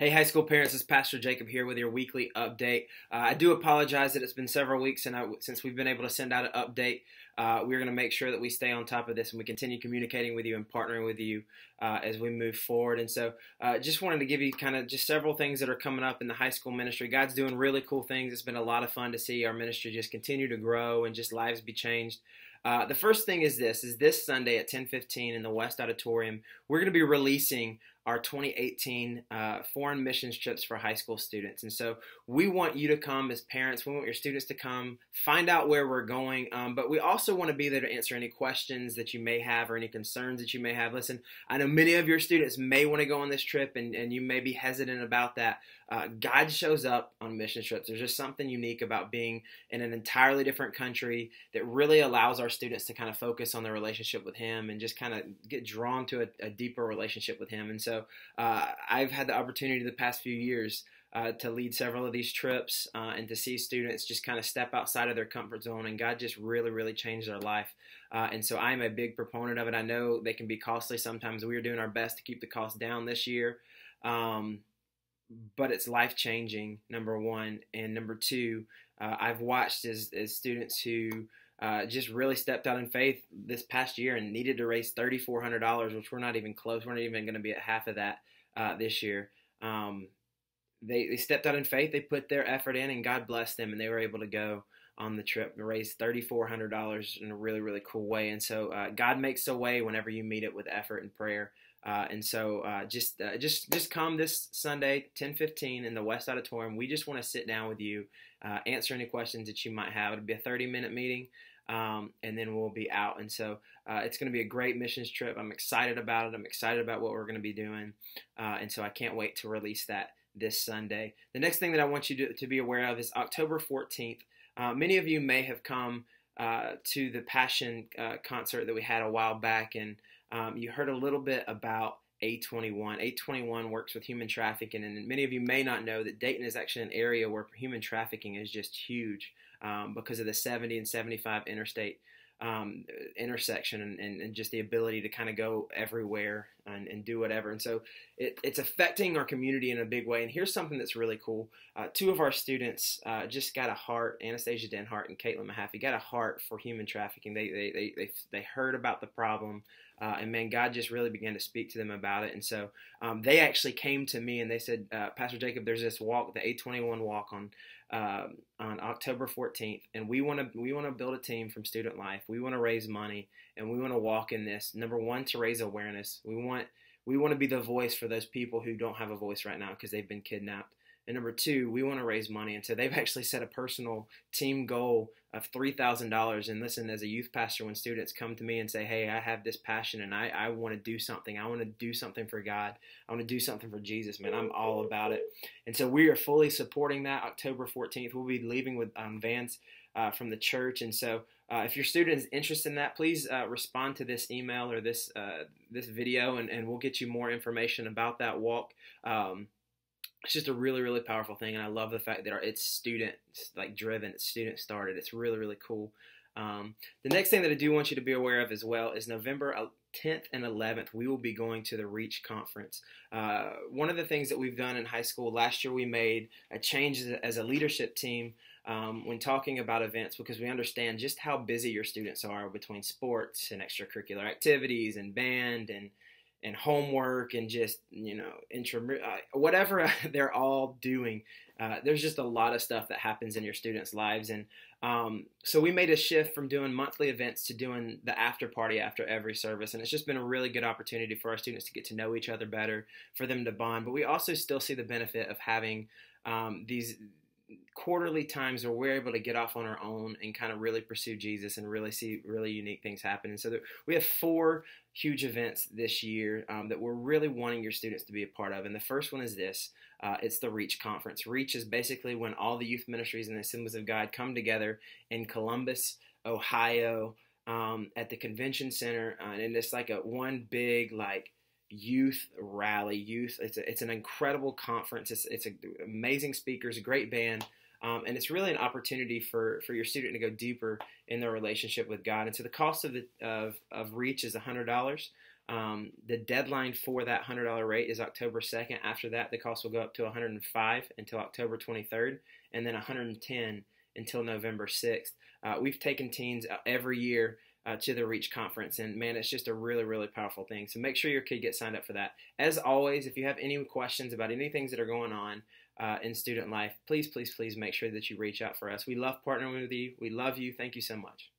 Hey, high school parents, this is Pastor Jacob here with your weekly update. I do apologize that it's been several weeks since we've been able to send out an update. We're going to make sure that we stay on top of this and we continue communicating with you and partnering with you as we move forward. And so just wanted to give you kind of just several things that are coming up in the high school ministry. God's doing really cool things. It's been a lot of fun to see our ministry just continue to grow and just lives be changed. The first thing is this Sunday at 10:15 in the West Auditorium, we're going to be releasing our 2018 foreign missions trips for high school students. And so we want you to come as parents. We want your students to come, find out where we're going, but we also want to be there to answer any questions that you may have or any concerns that you may have. Listen, I know many of your students may want to go on this trip and you may be hesitant about that. God shows up on mission trips. There's just something unique about being in an entirely different country that really allows our students to kind of focus on their relationship with Him and just kind of get drawn to a deeper relationship with Him. And so I've had the opportunity the past few years to lead several of these trips and to see students just kind of step outside of their comfort zone, and God just really, really changed their life. And so I'm a big proponent of it. I know they can be costly sometimes. We are doing our best to keep the cost down this year. But it's life-changing, number one. And number two, I've watched as students who just really stepped out in faith this past year and needed to raise $3,400, which we're not even close. We're not even going to be at half of that this year. They stepped out in faith. They put their effort in, and God blessed them, and they were able to go on the trip and raise $3,400 in a really, really cool way. And so God makes a way whenever you meet it with effort and prayer. And so just come this Sunday, 10:15 in the West Auditorium. We just want to sit down with you, answer any questions that you might have. It'll be a 30-minute meeting, and then we'll be out. And so it's going to be a great missions trip. I'm excited about it. I'm excited about what we're going to be doing. And so I can't wait to release that this Sunday. The next thing that I want you to be aware of is October 14th. Many of you may have come to the Passion concert that we had a while back, and you heard a little bit about A21. A21 works with human trafficking, and many of you may not know that Dayton is actually an area where human trafficking is just huge because of the 70 and 75 interstate intersection and just the ability to kind of go everywhere and do whatever. And so it's affecting our community in a big way. And here's something that's really cool. Two of our students just got a heart, Anastasia Denhart and Caitlin Mahaffey, got a heart for human trafficking. They heard about the problem. And man, God just really began to speak to them about it. And so they actually came to me and they said, Pastor Jacob, there's this walk, the A21 walk on October 14th, and we want to build a team from Student Life. We want to raise money, and we want to walk in this. Number one, to raise awareness. We want to be the voice for those people who don't have a voice right now because they've been kidnapped. And number two, we want to raise money. And so they've actually set a personal team goal of $3,000. And listen, as a youth pastor, when students come to me and say, hey, I have this passion and I want to do something. I want to do something for God. I want to do something for Jesus, man. I'm all about it. And so we are fully supporting that. October 14th, we'll be leaving with vans from the church. And so if your student is interested in that, please respond to this email or this video, and we'll get you more information about that walk. It's just a really, really powerful thing, and I love the fact that it's student driven, it's student started. It's really, really cool. The next thing that I do want you to be aware of as well is November 10th and 11th, we will be going to the REACH conference. One of the things that we've done in high school, last year we made a change as a leadership team when talking about events, because we understand just how busy your students are between sports and extracurricular activities and band and homework and just, whatever they're all doing. There's just a lot of stuff that happens in your students' lives. And so we made a shift from doing monthly events to doing the after party after every service. And it's just been a really good opportunity for our students to get to know each other better, for them to bond. But we also still see the benefit of having these quarterly times where we're able to get off on our own and kind of really pursue Jesus and really see really unique things happen. And so we have 4 huge events this year that we're really wanting your students to be a part of. And the first one is this. It's the REACH conference. REACH is basically when all the youth ministries and the Assemblies of God come together in Columbus, Ohio, at the convention center. And it's like one big youth rally. It's an incredible conference. It's amazing speakers, a great band. And it's really an opportunity for your student to go deeper in their relationship with God. And so the cost of REACH is $100. The deadline for that $100 rate is October 2nd. After that, the cost will go up to $105 until October 23rd, and then $110 until November 6th. We've taken teens every year to the Reach Conference, and man, it's just a really, really powerful thing. So make sure your kid gets signed up for that. As always, if you have any questions about any things that are going on in student life, please, please, please make sure that you reach out for us. We love partnering with you. We love you. Thank you so much.